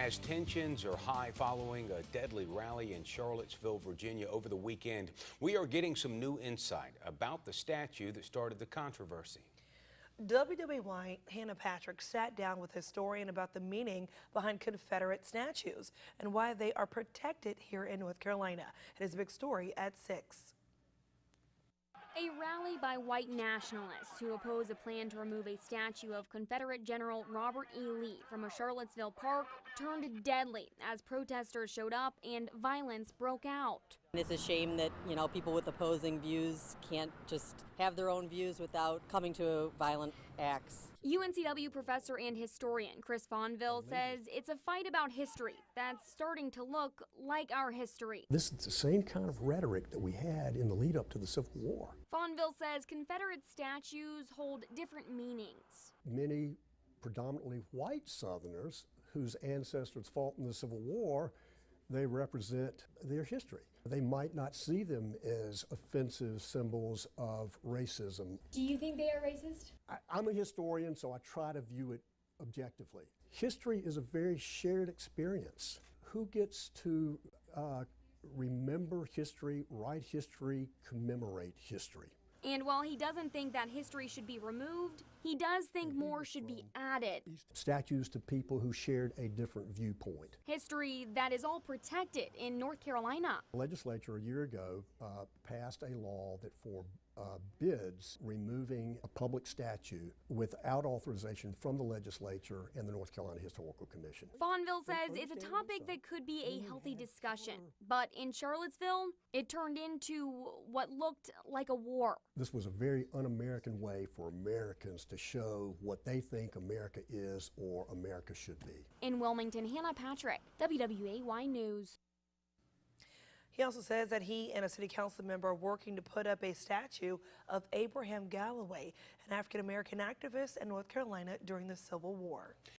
As tensions are high following a deadly rally in Charlottesville, Virginia over the weekend, we are getting some new insight about the statue that started the controversy. WWY Hannah Patrick sat down with a historian about the meaning behind Confederate statues and why they are protected here in North Carolina. It is a big story at 6. A rally by white nationalists who oppose a plan to remove a statue of Confederate General Robert E. Lee from a Charlottesville park turned deadly as protesters showed up and violence broke out. It's a shame that, people with opposing views can't just have their own views without coming to violent acts. UNCW professor and historian Chris Fonville says it's a fight about history that's starting to look like our history. This is the same kind of rhetoric that we had in the lead up to the Civil War. Fonville says Confederate statues hold different meanings. Many predominantly white Southerners whose ancestors fought in the Civil War, they represent their history. They might not see them as offensive symbols of racism. Do you think they are racist? I'm a historian, so I try to view it objectively. History is a very shared experience. Who gets to remember history, write history, commemorate history? And while he doesn't think that history should be removed, he does think more should be added. Statues to people who shared a different viewpoint. History that is all protected in North Carolina. The legislature a year ago passed a law that forbids removing a public statue without authorization from the legislature and the North Carolina Historical Commission. Fonville says it's a topic that could be a healthy discussion, but in Charlottesville, it turned into what looked like a war. This was a very un-American way for Americans to show what they think America is or America should be. In Wilmington, Hannah Patrick, WWAY News. He also says that he and a city council member are working to put up a statue of Abraham Galloway, an African-American activist in North Carolina during the Civil War.